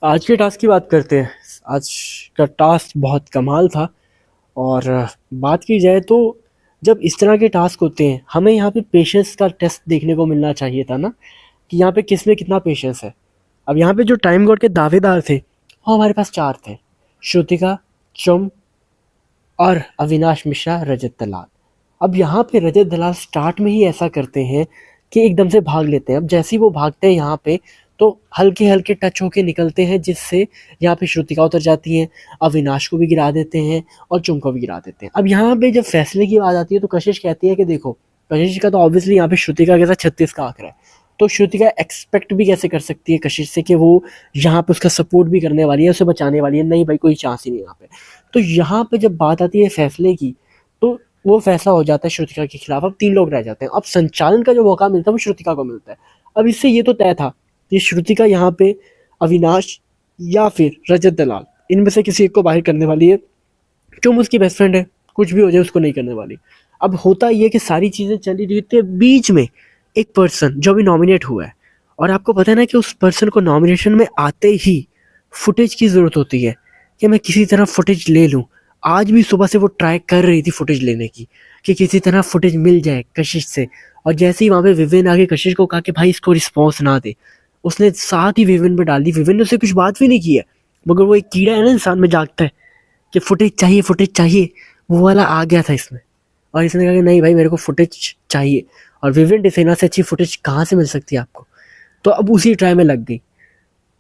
आज के टास्क की बात करते हैं। आज का टास्क बहुत कमाल था। और बात की जाए तो जब इस तरह के टास्क होते हैं हमें यहाँ पे पेशेंस का टेस्ट देखने को मिलना चाहिए था ना, कि यहाँ पे किस में कितना पेशेंस है। अब यहाँ पे जो टाइम गॉड के दावेदार थे वो हमारे पास चार थे: श्रुतिका, चुम और अविनाश मिश्रा, रजत दलाल। अब यहाँ पे रजत दलाल स्टार्ट में ही ऐसा करते हैं कि एकदम से भाग लेते हैं। अब जैसे ही वो भागते हैं यहाँ पे तो हल्के हल्के टच होके निकलते हैं, जिससे यहाँ पे श्रुतिका उतर जाती है, अविनाश को भी गिरा देते हैं और चुम को भी गिरा देते हैं। अब यहाँ पे जब फैसले की बात आती है तो कशिश कहती है कि देखो, कशिश का तो ऑब्वियसली यहाँ पे श्रुतिका के साथ 36 का आंकड़ा है, तो श्रुतिका एक्सपेक्ट भी कैसे कर सकती है कशिश से कि वो यहाँ पे उसका सपोर्ट भी करने वाली है, उसे बचाने वाली है। नहीं भाई, कोई चांस ही नहीं यहाँ पे। तो यहाँ पे जब बात आती है फैसले की, तो वो फैसला हो जाता है श्रुतिका के खिलाफ। अब तीन लोग रह जाते हैं। अब संचालन का जो मौका मिलता है वो श्रुतिका को मिलता है। अब इससे ये तो तय था कि श्रुतिका यहाँ पे अविनाश या फिर रजत दलाल इनमें से किसी एक को बाहर करने वाली है। चुम उसकी बेस्ट फ्रेंड है, कुछ भी हो जाए उसको नहीं करने वाली। अब होता ये कि सारी चीज़ें चली रही थी, बीच में एक पर्सन जो अभी नॉमिनेट हुआ है, और आपको पता है ना कि उस पर्सन को नॉमिनेशन में आते ही फुटेज की ज़रूरत होती है कि मैं किसी तरह फुटेज ले लूँ। आज भी सुबह से वो ट्राई कर रही थी फुटेज लेने की, कि किसी तरह फुटेज मिल जाए कशिश से। और जैसे ही वहाँ पे विवेन आगे कशिश को कहा कि भाई इसको रिस्पॉन्स ना दे, उसने साथ ही विवेन पे डाल दी। विवेन ने उससे कुछ बात भी नहीं की है, मगर वो एक कीड़ा है ना इंसान में, जागता है कि फुटेज चाहिए फुटेज चाहिए, वो वाला आ गया था इसमें। और इसने कहा कि नहीं भाई, मेरे को फुटेज चाहिए। और विवेन डिसेना से अच्छी फुटेज कहाँ से मिल सकती है आपको। तो अब उसी ट्राई में लग गई।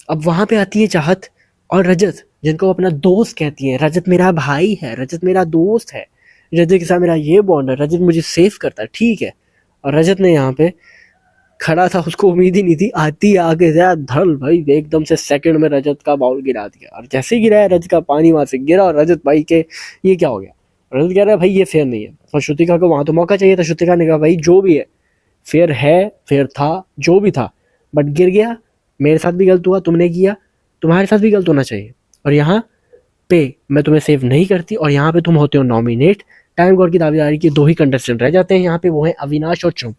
अब वहाँ पे आती है चाहत और रजत, जिनको वो अपना दोस्त कहती है। रजत मेरा भाई है, रजत मेरा दोस्त है, रजत के साथ मेरा ये बॉन्ड है, रजत मुझे सेफ करता है, ठीक है। और रजत ने यहाँ पे खड़ा था, उसको उम्मीद ही नहीं थी, आती आगे से धड़ भाई एकदम से सेकंड में रजत का बाउल गिरा दिया। और जैसे ही गिराया रजत का पानी वहां से गिरा, और रजत भाई के ये क्या हो गया। रजत कह रहा है भाई ये फेयर नहीं है। और श्रुतिका को वहां तो मौका चाहिए था। श्रुतिका ने कहा भाई जो भी है फेयर था, जो भी था, बट गिर गया। मेरे साथ भी गलत हुआ, तुमने किया, तुम्हारे साथ भी गलत होना चाहिए। और यहाँ पे मैं तुम्हें सेव नहीं करती, और यहाँ पे तुम होते हो नॉमिनेट। टाइम गॉड की दावेदारी के दो ही कंटेस्टेंट रह जाते हैं यहाँ पे, वो है अविनाश और चुम।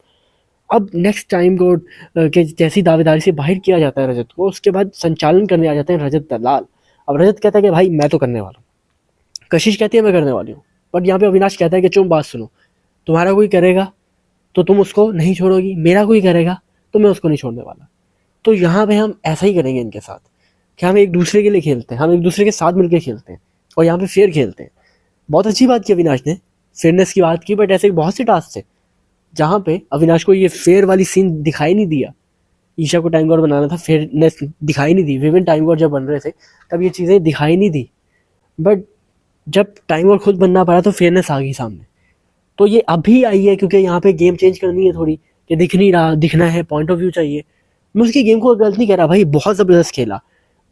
अब नेक्स्ट टाइम गॉड के जैसी दावेदारी से बाहर किया जाता है रजत को, उसके बाद संचालन करने आ जाते हैं रजत दलाल। अब रजत कहता है कि भाई मैं तो करने वाला हूँ, कशिश कहती है मैं करने वाली हूँ, बट यहाँ पे अविनाश कहता है कि चुम बात सुनो, तुम्हारा कोई करेगा तो तुम उसको नहीं छोड़ोगी, मेरा कोई करेगा तो मैं उसको नहीं छोड़ने वाला। तो यहाँ पे हम ऐसा ही करेंगे इनके साथ, कि हम एक दूसरे के लिए खेलते हैं, हम एक दूसरे के साथ मिलकर खेलते हैं, और यहाँ पे फेयर खेलते हैं। बहुत अच्छी बात की अविनाश ने, फेयरनेस की बात की, बट ऐसे बहुत से टास्क थे जहाँ पे अविनाश को ये फेयर वाली सीन दिखाई नहीं दिया। ईशा को टाइम गॉड बनाना था, फेयरनेस दिखाई नहीं दी। विवेन टाइम गॉड जब बन रहे थे तब ये चीज़ें दिखाई नहीं दी, बट जब टाइम गॉड खुद बनना पड़ा तो फेयरनेस आ गई सामने। तो ये अभी आई है क्योंकि यहाँ पे गेम चेंज करनी है थोड़ी, कि दिख नहीं रहा, दिखना है, पॉइंट ऑफ व्यू चाहिए। मैं उसकी गेम को गलत नहीं कह रहा भाई, बहुत ज़बरदस्त खेला,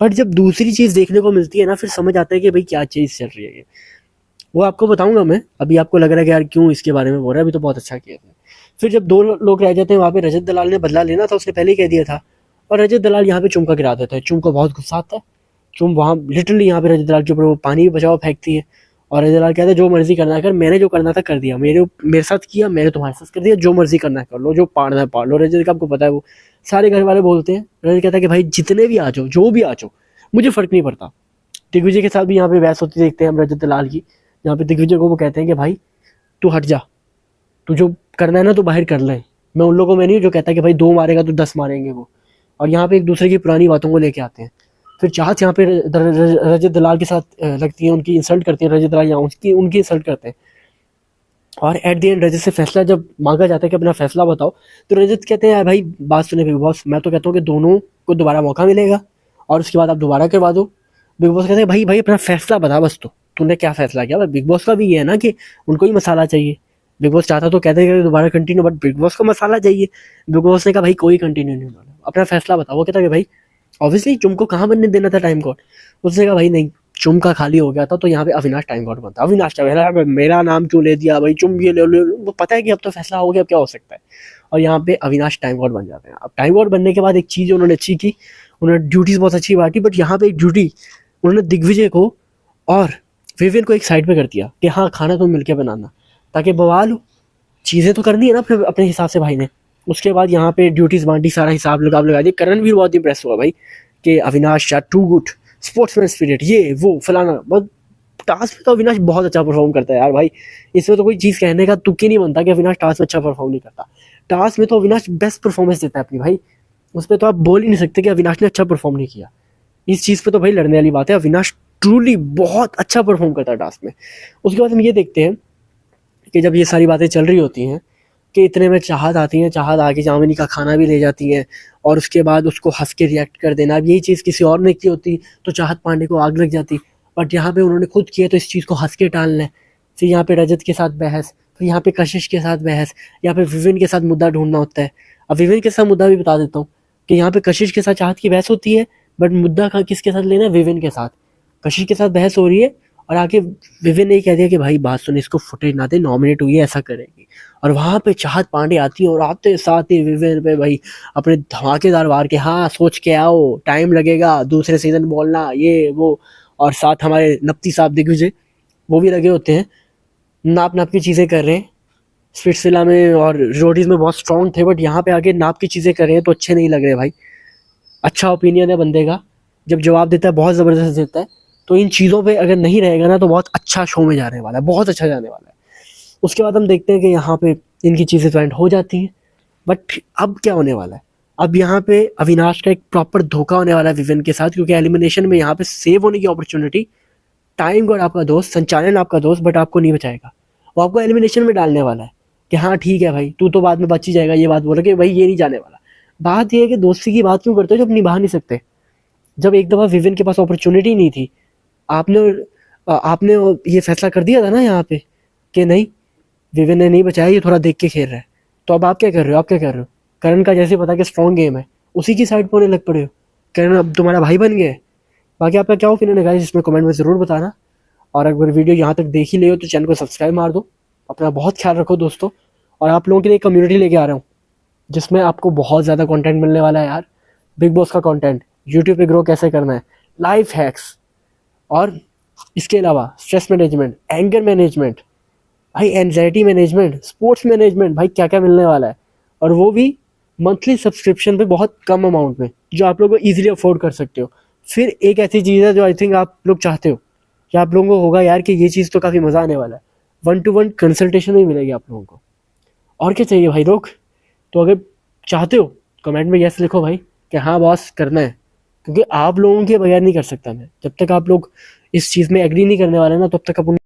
बट जब दूसरी चीज़ देखने को मिलती है ना, फिर समझ आता है कि भाई क्या चीज़ चल रही है ये। वो आपको बताऊंगा मैं। अभी आपको लग रहा है कि यार क्यों इसके बारे में बोल रहा है, अभी तो बहुत अच्छा किया था। फिर जब दो लोग रह जाते हैं वहाँ पे, रजत दलाल ने बदला लेना था, उसने पहले ही कह दिया था, और रजत दलाल यहाँ पे चुम का गिरा देता है। चुम को बहुत गुस्सा आता है। चुम वहाँ लिटरली यहाँ पे रजत दलाल के ऊपर वो पानी बचाओ फेंकती है, और रजत दलाल कहता है जो मर्जी करना है कर, मैंने जो करना था कर दिया, मेरे साथ किया, मैंने तुम्हारे साथ कर दिया, जो मर्जी करना है कर लो, जो पाड़ना है पाड़ लो। रजत का आपको पता है वो सारे घर वाले बोलते हैं। रजत कहता है कि भाई जितने भी आ जाओ, जो भी आ जाओ, मुझे फर्क नहीं पड़ता। दिग्विजय के साथ भी यहाँ पे बहस होती देखते हैं हम रजत दलाल की, जहाँ पे दिग्विजय को वो कहते हैं कि भाई तू हट जा, तू जो करना है ना तो बाहर कर ले। मैं उन लोगों में नहीं जो कहता है कि भाई 2 मारेगा तो 10 मारेंगे वो। और यहाँ पे एक दूसरे की पुरानी बातों को लेके आते हैं। फिर चाहत यहाँ पे रजत दलाल के साथ लगती है, उनकी इंसल्ट करती है। रजत दलाल यहाँ उनकी इंसल्ट करते हैं, और एट द एंड रजत से फैसला जब मांगा जाता है कि अपना फैसला बताओ, तो रजत कहते हैं भाई बात सुने बिग बॉस, मैं तो कहता हूँ कि दोनों को दोबारा मौका मिलेगा, और उसके बाद आप दोबारा करवा दो। बिग बॉस कहते हैं भाई भाई अपना फैसला बता बस, तो तूने क्या फैसला किया। बिग बॉस का भी ये है ना कि उनको ही मसाला चाहिए। बिग बॉस चाहता तो कहते हैं दोबारा कंटिन्यू, बट बिग बॉस को मसाला चाहिए। बिग बॉस ने कहा भाई कोई कंटिन्यू नहीं होना, अपना फैसला बताओ। वो कहता है भाई ऑब्वियसली चुम को कहाँ बनने देना था टाइम गॉड। उसने कहा भाई नहीं, चुम का खाली हो गया था तो यहाँ पे अविनाश टाइम गॉड बनता। अविनाश का मेरा नाम क्यों ले दिया भाई, चुम ये ले लो। वो पता है कि अब तो फैसला हो गया, अब क्या हो सकता है। और यहाँ पे अविनाश टाइम गॉड बन जाते हैं। अब टाइम गॉड बनने के बाद एक चीज़ उन्होंने अच्छी की, उन्होंने ड्यूटीज बहुत अच्छी बांटी, बट यहाँ पे एक ड्यूटी उन्होंने दिग्विजय को और विवियन को एक साइड पे कर दिया कि हाँ खाना तुम मिलके बनाना, ताकि बवाल हो। चीज़ें तो करनी है ना अपने अपने हिसाब से भाई ने। उसके बाद यहाँ पे ड्यूटीज बांटी, सारा हिसाब लगा दिया। करण भी बहुत इंप्रेस हुआ भाई कि अविनाश यार टू गुड, स्पोर्ट्समैन स्पिरिट, ये वो फलाना। बस टास्क में तो अविनाश बहुत अच्छा परफॉर्म करता है यार भाई, इसमें तो कोई चीज़ कहने का तुक ही नहीं बनता कि अविनाश टास्क में अच्छा परफॉर्म नहीं करता। टास्क में तो अविनाश बेस्ट परफॉर्मेंस देता है अपनी भाई, उस पर तो आप बोल ही नहीं सकते कि अविनाश ने अच्छा परफॉर्म नहीं किया। इस चीज़ पे तो भाई लड़ने वाली बात है, अविनाश ट्रूली बहुत अच्छा परफॉर्म करता है टास्क में। उसके बाद हम ये देखते हैं कि जब ये सारी बातें चल रही होती हैं कि इतने में चाहत आती है, चाहत आके जामिनी का खाना भी ले जाती है और उसके बाद उसको हंस के रिएक्ट कर देना। अब यही चीज़ किसी और ने की होती तो चाहत पांडे को आग लग जाती, बट यहाँ पे उन्होंने खुद किया तो इस चीज़ को हंस के टालना है। फिर यहाँ पे रजत के साथ बहस, फिर यहाँ पे कशिश के साथ बहस, यहाँ पे विविन के साथ मुद्दा ढूंढना होता है। अब विविन के साथ मुद्दा भी बता देता हूँ कि यहाँ पे कशिश के साथ चाहत की बहस होती है, बट मुद्दा का किसके साथ लेना है, विविन के साथ। कशिश के साथ बहस हो रही है और आके विविन ने ही कह दिया कि भाई बात सुन, इसको फुटेज ना दे, नॉमिनेट हुई है ऐसा करेगी। और वहाँ पे चाहत पांडे आती है और आते साथ ही विविन पे भाई अपने धमाकेदार वार के, हाँ सोच के आओ, टाइम लगेगा, दूसरे सीजन बोलना, ये वो। और साथ हमारे नप्ती साहब दिग्विजय वो भी लगे होते हैं, नाप नाप की चीज़ें कर रहे हैं। स्पिट्सविला में और रोडीज में बहुत स्ट्रॉन्ग थे, बट यहाँ पे आके नाप की चीज़ें कर रहे हैं तो अच्छे नहीं लग रहे भाई। अच्छा ओपिनियन है बंदे का, जब जवाब देता है बहुत ज़बरदस्त देता है, तो इन चीज़ों पे अगर नहीं रहेगा ना तो बहुत अच्छा शो में जाने वाला है, बहुत अच्छा जाने वाला है। उसके बाद हम देखते हैं कि यहाँ पे इनकी चीज़ें तो एंड हो जाती हैं, बट अब क्या होने वाला है। अब यहाँ पे अविनाश का एक प्रॉपर धोखा होने वाला है विविन के साथ, क्योंकि एलिमिनेशन में यहाँ पे सेव होने की अपॉर्चुनिटी टाइम गॉड आपका दोस्त, संचालन आपका दोस्त, बट आपको नहीं बचाएगा। वो आपको एलिमिनेशन में डालने वाला है कि हाँ ठीक है भाई, तू तो बाद में बच ही जाएगा, ये बात बोला कि भाई ये नहीं जाने वाला। बात ये है कि दोस्ती की बात क्यों करते हो जब निभा नहीं सकते। जब एक दफ़ा विविन के पास अपॉर्चुनिटी नहीं थी, आपने आपने ये फैसला कर दिया था ना यहाँ पे कि नहीं, विविन ने नहीं बचाया, ये थोड़ा देख के खेल रहा है। तो अब आप क्या कर रहे हो, आप क्या कर रहे हो, करण का जैसे पता कि स्ट्रॉन्ग गेम है उसी की साइड पर होने लग पड़े हो। करण अब तुम्हारा भाई बन गया है। बाकी आपका क्या ओपिनियन है गाइस, इसमें कमेंट में ज़रूर बताना। और अगर वीडियो यहाँ तक देख ही ले हो तो चैनल को सब्सक्राइब मार दो। अपना बहुत ख्याल रखो दोस्तों, और आप लोगों के लिए एक कम्युनिटी लेके आ रहा हूँ जिसमें आपको बहुत ज़्यादा कंटेंट मिलने वाला है यार। बिग बॉस का कंटेंट, यूट्यूब पे ग्रो कैसे करना है, लाइफ हैक्स, और इसके अलावा स्ट्रेस मैनेजमेंट, एंगर मैनेजमेंट, भाई एनजाइटी मैनेजमेंट, स्पोर्ट्स मैनेजमेंट, भाई क्या क्या मिलने वाला है। और वो भी मंथली सब्सक्रिप्शन पे बहुत कम अमाउंट में, जो आप लोग को ईजिली अफोर्ड कर सकते हो। फिर एक ऐसी चीज़ है जो आई थिंक आप लोग चाहते हो कि आप लोगों को होगा यार कि ये चीज़ तो काफ़ी मज़ा आने वाला है, 1-to-1 कंसल्टेशन भी मिलेगी आप लोगों को। और क्या चाहिए भाई लोग। तो अगर चाहते हो कमेंट में यस लिखो भाई कि हाँ बॉस करना है, क्योंकि आप लोगों के बगैर नहीं कर सकता मैं। जब तक आप लोग इस चीज़ में एग्री नहीं करने वाले ना तब तक अपन